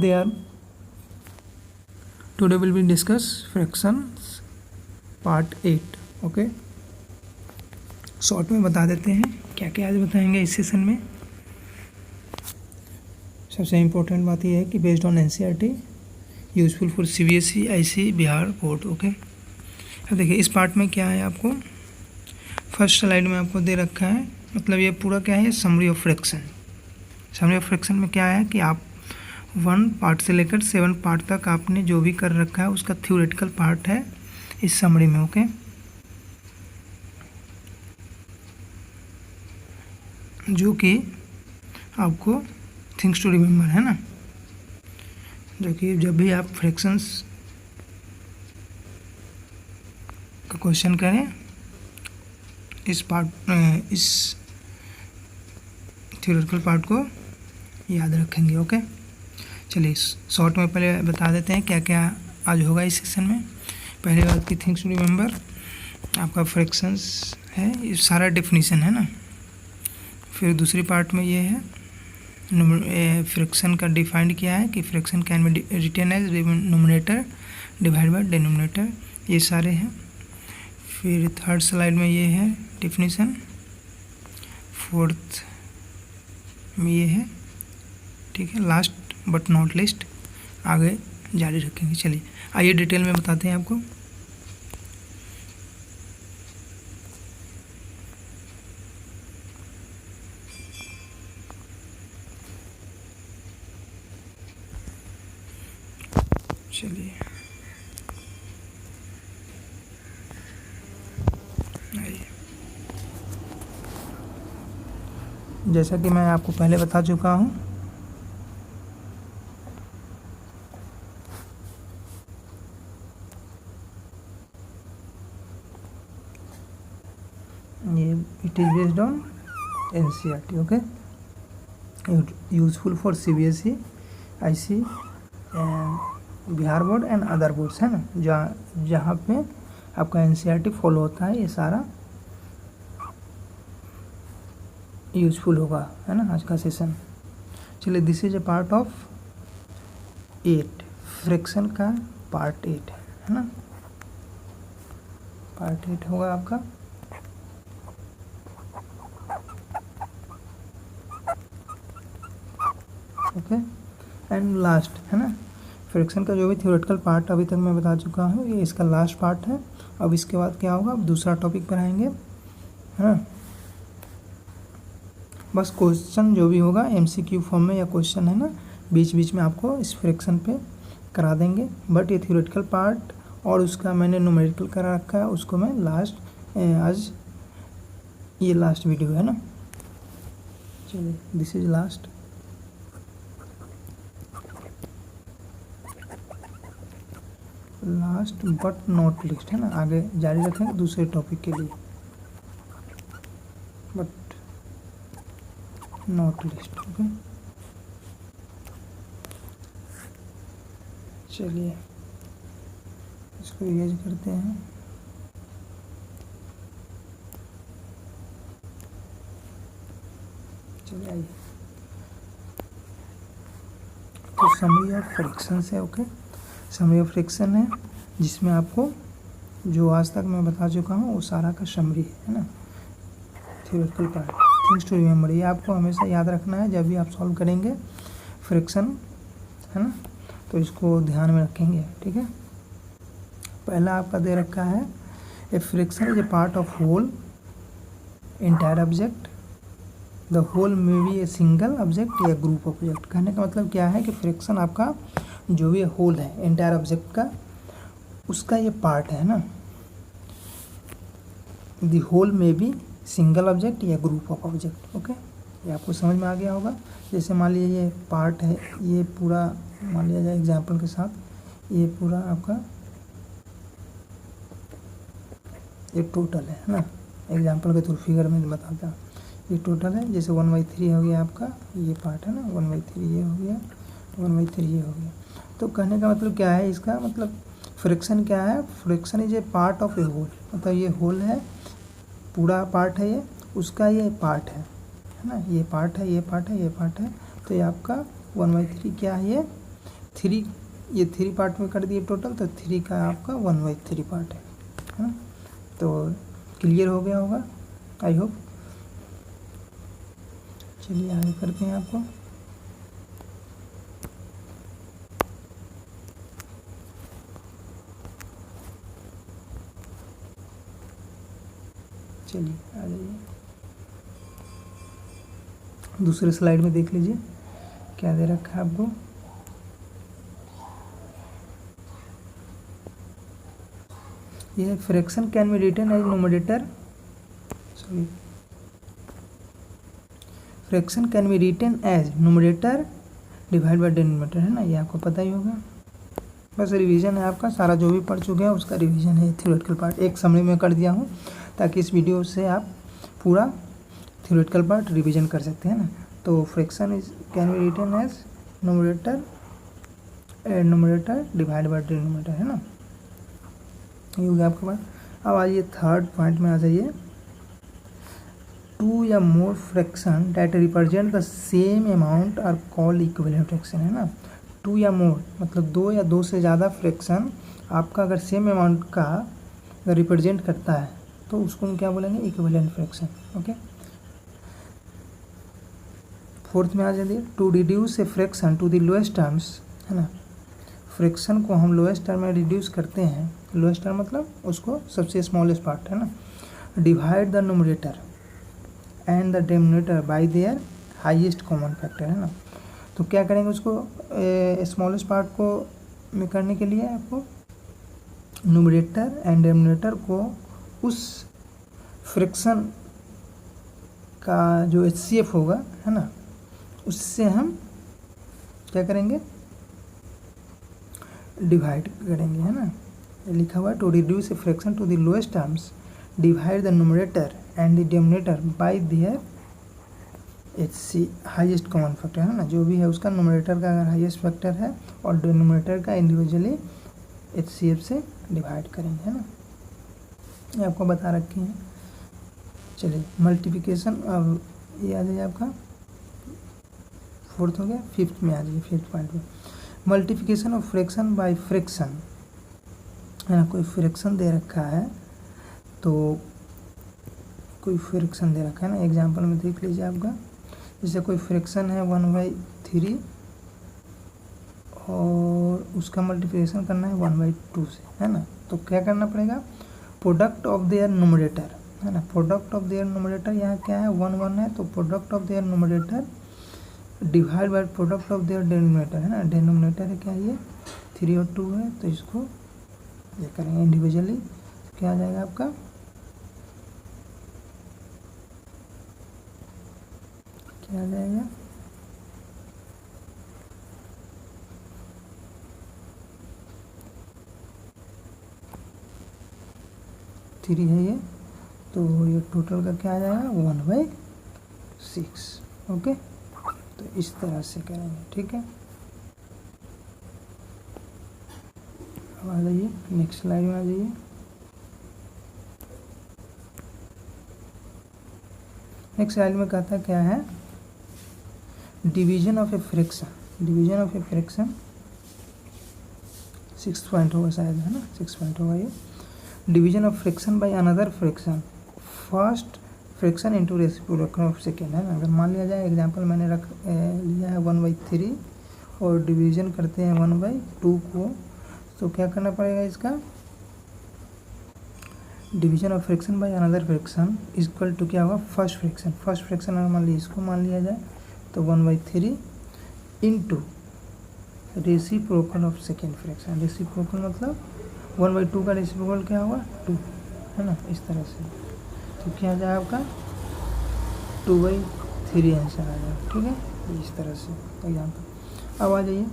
there. Today we will discuss fractions part 8. Okay, short में बता देते हैं क्या क्या आज बताएंगे इस सेशन में। सबसे इम्पोर्टेंट बात यह है कि based on NCERT, useful for CBSE, IC, Bihar board. Okay, अब देखिए इस पार्ट में क्या है, आपको फर्स्ट स्लाइड में आपको दे रखा है, मतलब ये पूरा क्या है, summary of fraction. Summary of fraction में क्या है कि आप 1 पार्ट से लेकर 7 पार्ट तक आपने जो भी कर रखा है उसका थ्योरेटिकल पार्ट है इस समरी में। ओके, जो कि आपको थिंग्स टू रिमेंबर है ना, जो कि जब भी आप फ्रैक्शंस का क्वेश्चन करें इस थ्योरेटिकल पार्ट को याद रखेंगे। ओके, चलिए शॉर्ट में पहले बता देते हैं क्या क्या आज होगा इस सेशन में। पहली बात की थिंग्स टू रिमेंबर, आपका फ्रैक्शंस है, ये सारा डेफिनेशन है ना। फिर दूसरी पार्ट में ये है फ्रैक्शन का डिफाइंड किया है कि fraction can be written as nominator divide by denominator, ये सारे हैं। फिर थर्ड स्लाइड में ये है डेफिनेशन, फोर्थ में ये है, ठीक है। लास्ट बट नॉट लिस्ट आगे जारी रखेंगे। चलिए आइए डिटेल में बताते हैं आपको। चलिए आइए, जैसा कि मैं आपको पहले बता चुका हूँ, ये it is based on NCERT। Okay, useful for CBSE, IC, Bihar board and other boards, है ना, जहाँ पे आपका NCERT फॉलो होता है, ये सारा यूजफुल होगा, है ना आज का सेशन। चलिए, this is a part of 8, fraction का पार्ट 8 है ना, पार्ट 8 होगा आपका। ओके, एंड लास्ट है ना, फ्रैक्शन का जो भी थ्योरेटिकल पार्ट अभी तक मैं बता चुका हूँ, ये इसका लास्ट पार्ट है। अब इसके बाद क्या होगा, अब दूसरा टॉपिक पर आएंगे, है ना। बस क्वेश्चन जो भी होगा MCQ फॉर्म में या क्वेश्चन है ना, बीच बीच में आपको इस फ्रैक्शन पे करा देंगे। बट ये थ्योरेटिकल पार्ट और उसका मैंने न्यूमेरिकल करा रखा है, उसको मैं आज ये लास्ट वीडियो है ना। चलिए, this is last. Last but not list है ना, आगे जारी रखेंगे दूसरे टॉपिक के लिए, बट नॉट लिस्ट। ओके, चलिए इसको यूज करते हैं। चलिए आइए, तो समरी ऑफ फ्रैक्शन है। ओके, समरी ऑफ फ्रैक्शन है जिसमें आपको जो आज तक मैं बता चुका हूँ वो सारा का समरी है ना, theoretical part, things to remember, ये आपको हमेशा याद रखना है जब भी आप सॉल्व करेंगे फ्रैक्शन, है ना, तो इसको ध्यान में रखेंगे, ठीक है। पहला आपका दे रखा है, a fraction is a part of whole entire object, the whole में बी ए सिंगल ऑब्जेक्ट या ग्रुप ऑब्जेक्ट। कहने का मतलब क्या है कि फ्रैक्शन आपका जो भी होल है एंटायर ऑब्जेक्ट का, उसका ये पार्ट है ना, द होल में बी सिंगल ऑब्जेक्ट या ग्रुप ऑफ ऑब्जेक्ट। ओके, ये आपको समझ में आ गया होगा। जैसे मान लीजिए ये पार्ट है, ये पूरा मान लिया जाए एग्जाम्पल के साथ, ये पूरा आपका ये टोटल है ना, एग्जाम्पल के थ्रू फिगर में बताता हूँ, ये टोटल है। जैसे 1/3 हो गया आपका ये पार्ट है ना, 1/3 ये हो गया, 1/3 ये हो गया। तो कहने का मतलब क्या है, इसका मतलब फ्रैक्शन क्या है, fraction is a part of a whole, मतलब ये होल है, पूरा पार्ट है ये, उसका ये पार्ट है ना, ये पार्ट है, ये पार्ट है, ये पार्ट है, तो ये आपका 1/3 क्या है, ये 3, ये 3 पार्ट में कर दिए टोटल, तो 3 का आपका 1/3 पार्ट है ना। तो क्लियर हो गया होगा आई होप। चलिए आगे करते हैं आपको। चलिए आ जाइए, दूसरे स्लाइड में देख लीजिए क्या दे रखा है आपको। ये fraction can be written as numerator, sorry, fraction can be written as numerator divide by denominator, है ना, ये आपको पता ही होगा। बस रिवीजन है आपका, सारा जो भी पढ़ चुके हैं उसका रिवीजन है। थ्योरेटिकल पार्ट एक समरी में कर दिया हूँ ताकि इस वीडियो से आप पूरा थ्योरेटिकल पार्ट रिवीजन कर सकते हैं ना। तो fraction is can be written as numerator divide by denominator, है ना, ये हो गया आपके पास। अब आइए थर्ड पॉइंट में आ जाइए। 2 या more fraction that represent the same amount are called equivalent fraction, है ना। 2 या मोर मतलब 2 या 2 से ज़्यादा फ्रैक्शन आपका अगर सेम अमाउंट का रिप्रेजेंट करता है तो उसको हम क्या बोलेंगे, इक्विवेलेंट फ्रैक्शन। ओके, फोर्थ में आ जाइए। To reduce a fraction to the lowest terms, है ना, फ्रैक्शन को हम लोएस्ट टर्म में रिड्यूस करते हैं। लोएस्ट टर्म मतलब उसको सबसे स्मॉलेस्ट पार्ट, है ना। Divide the numerator and the denominator by there highest common factor, है ना। तो क्या करेंगे उसको स्मॉलेस्ट पार्ट को में करने के लिए आपको न्यूमरेटर एंड डिनोमिनेटर को उस फ्रैक्शन का जो HCF होगा, है ना, उससे हम क्या करेंगे, डिवाइड करेंगे, है ना। लिखा हुआ है to reduce a fraction to the lowest terms divide the numerator and the denominator by their HC highest common factor, है ना, जो भी है उसका न्यूमरेटर का अगर हाईएस्ट फैक्टर है और डिनोमिनेटर का इंडिविजुअली HCF से डिवाइड करेंगे, है ना, ये आपको बता रखे हैं। चलिए मल्टीप्लिकेशन, अब ये आ जाइए आपका फोर्थ हो गया। फिफ्थ में आ जाइए, फिफ्थ पॉइंट में multiplication of fraction bye fraction, है ना। कोई फ्रैक्शन दे रखा है, तो कोई फ्रैक्शन दे रखा है ना, एग्जांपल में देख लीजिए आपका। जैसे कोई फ्रैक्शन है 1/3 और उसका मल्टीप्लिकेशन करना है 1/2 से, है ना। तो क्या करना पड़ेगा, प्रोडक्ट ऑफ देयर न्यूमरेटर, है ना, प्रोडक्ट ऑफ देयर न्यूमरेटर यहाँ क्या है 1 है, तो product of their numerator divide by product of their denominator, है ना। डिनोमिनेटर है क्या, ये 3 और 2 है, तो इसको ये करेंगे इंडिविजुअली, क्या आ जाएगा आपका, क्या आ जाएगा, थ्री है ये, तो ये टोटल का क्या आ जाएगा 1/6। ओके, तो इस तरह से करेंगे, ठीक है। अब आ जाइए नेक्स्ट स्लाइड में आ जाइए। नेक्स्ट स्लाइड में कहता क्या है, division of a fraction, division of a fraction 6 point होगा शायद, है ना, 6 पॉइंट होगा ये। Division of fraction by another fraction, first fraction into reciprocal of second, है ना। अगर मान लिया जाए एग्जांपल मैंने लिया है 1/3 और डिवीजन करते हैं 1/2 को, तो क्या करना पड़ेगा, इसका division of fraction by another fraction equal to क्या होगा, फर्स्ट फ्रैक्शन। फर्स्ट फ्रैक्शन अगर मान लीजिए इसको मान लिया जाए तो 1/3 into reciprocal of second fraction. Reciprocal मतलब 1/2 का रेसिप्रोकल क्या होगा 2, है ना, इस तरह से। तो क्या आ जाएगा आपका 2/3 आंसर आ जाएगा, ठीक है, इस तरह से एग्जाम्पल। अब आ जाइए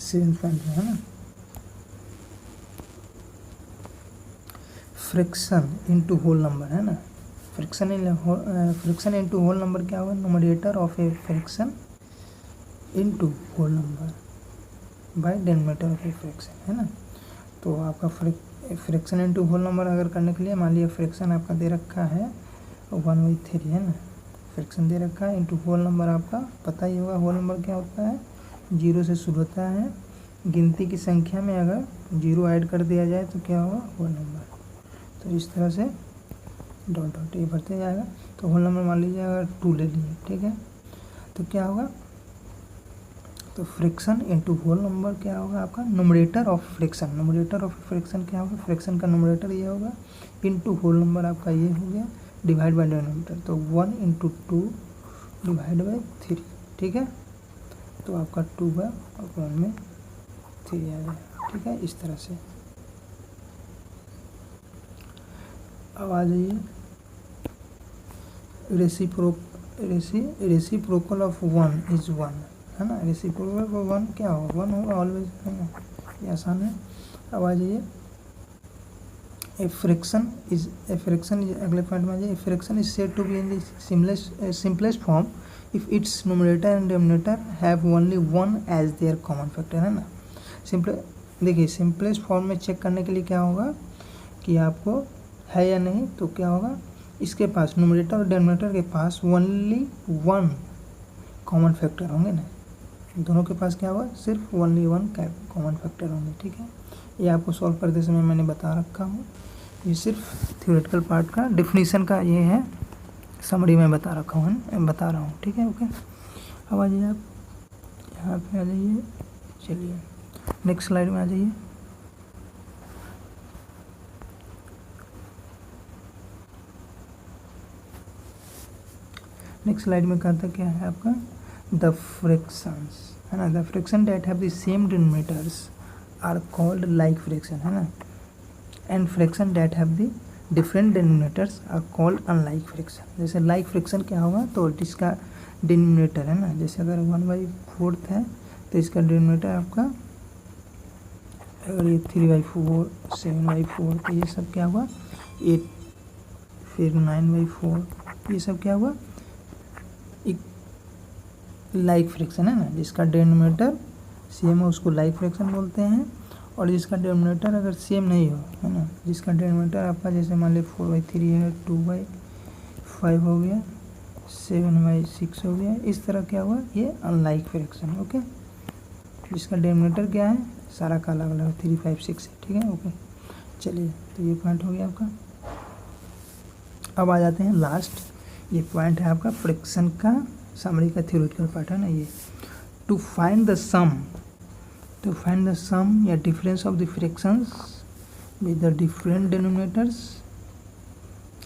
सेवेंथ पॉइंट में, है ना, फ्रैक्शन इनटू होल नंबर, है ना। फ्रैक्शन इनटू होल नंबर क्या होगा, numerator of a fraction into whole number by denominator of a fraction, है ना। तो आपका फ्रैक्शन इनटू होल नंबर अगर करने के लिए मान लिया फ्रैक्शन आपका दे रखा है 1/3 है ना, फ्रैक्शन दे रखा है इनटू होल नंबर आपका पता ही होगा। होल नंबर क्या होता है, 0 से शुरू होता है, गिनती की संख्या में अगर 0 ऐड कर दिया जाए तो क्या होगा, होल नंबर। तो इस तरह से डॉट डॉट ये बढ़ते जाएगा। तो होल नंबर मान लीजिए अगर 2 ले लिए, ठीक है, तो क्या होगा, तो फ्रैक्शन इनटू होल नंबर क्या होगा आपका, numerator of fraction. Numerator of fraction क्या होगा, फ्रैक्शन का न्यूमरेटर ये होगा, इनटू होल नंबर आपका ये हो गया, डिवाइड बाय डिनोमिनेटर। तो 1 × 2 डिवाइड बाय 3, ठीक है, तो आपका 2/1 में 3 आ जाएगा, ठीक है, इस तरह से। अब आ जाइए रेसिप्रोकल ऑफ 1 इज 1 है ना, रेसिप्रोकल ऑफ 1 क्या होगा, 1 होगा ऑलवेज, है ना, ये आसान है। अब आ जाइए ए फ्रैक्शन इज अगले पॉइंट में आ जाइए, a fraction is said to be in the simplest form if its numerator and denominator have only 1 as their common factor, है ना। देखिए सिंपलेस्ट फॉर्म में चेक करने के लिए क्या होगा कि आपको है या नहीं, तो क्या होगा, इसके पास न्यूमरेटर और डिनोमिनेटर के पास ओनली 1 कॉमन फैक्टर होंगे ना, दोनों के पास क्या होगा, सिर्फ ओनली 1 कॉमन फैक्टर होंगे, ठीक है। ये आपको सॉल्व करते समय मैंने बता रखा हूँ, ये सिर्फ थ्योरेटिकल पार्ट का डिफिनीशन का ये है, समरी में बता रखा हूँ, बता रहा हूँ, ठीक है, ओके। अब आ जाइए आप यहाँ पे आ जाइए, चलिए नेक्स्ट स्लाइड में आ जाइए। नेक्स्ट स्लाइड में कहता क्या है आपका, द फ्रैक्शंस, है ना, the fraction that have the same denominators are called like fraction, है ना, and fraction that have the different denominators are called unlike fraction. जैसे लाइक फ्रैक्शन क्या होगा, तो इसका डिनोमिनेटर है ना, जैसे अगर 1/4 है तो इसका डिनोमिनेटर आपका अगर ये 3/4 7/4 तो ये सब क्या हुआ 8, फिर 9/4 ये सब क्या हुआ एक लाइक फ्रैक्शन, है ना, जिसका डिनोमिनेटर सेम है उसको लाइक फ्रैक्शन बोलते हैं, और जिसका डिनोमिनेटर अगर सेम नहीं हो, है ना, जिसका डिनोमिनेटर आपका जैसे मान लीजिए 4/3 है, 2/5 हो गया, 7/6 हो गया, इस तरह क्या हुआ, ये अनलाइक फ्रैक्शन, ओके। जिसका डिनोमिनेटर क्या है, सारा का अलग अलग 3, 5, 6 है, ठीक है, ओके। चलिए तो ये पॉइंट हो गया आपका। अब आ जाते हैं लास्ट, ये पॉइंट है आपका फ्रैक्शन का समरी का थ्योरेटिकल पार्ट, है ना, ये टू फाइंड द सम या difference of the fractions with the different denominators,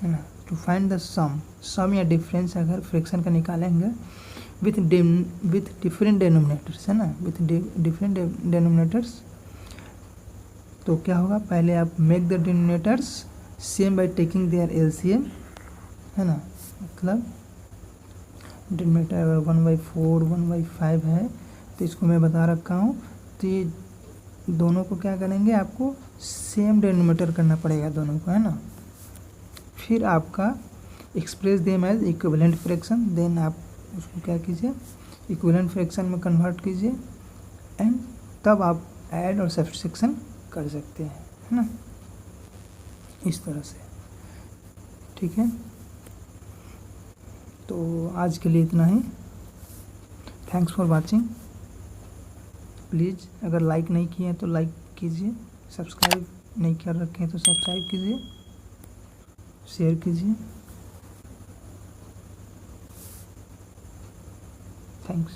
है ना, टू फाइंड द सम या डिफरेंस अगर फ्रैक्शन का निकालेंगे विथ डिफरेंट डिनोमिनेटर्स, है ना, विथ डिफरेंट डिनोमिनेटर्स, तो क्या होगा, पहले आप make the denominators same by taking their LCM, है ना, मतलब डिनोमिनेटर अगर 1/4 1/5 है तो इसको मैं बता रखा हूँ, तो ये दोनों को क्या करेंगे, आपको सेम डिनोमिनेटर करना पड़ेगा दोनों को, है ना। फिर आपका express them as equivalent fraction, then आप उसको क्या कीजिए, इक्विवेलेंट फ्रैक्शन में कन्वर्ट कीजिए, एंड तब आप ऐड और सब्ट्रैक्शन कर सकते हैं, है ना, इस तरह से, ठीक है। तो आज के लिए इतना ही, थैंक्स फॉर वाचिंग। प्लीज़ अगर लाइक नहीं किए हैं तो लाइक कीजिए, सब्सक्राइब नहीं कर रखे हैं तो सब्सक्राइब कीजिए, शेयर कीजिए, थैंक्स।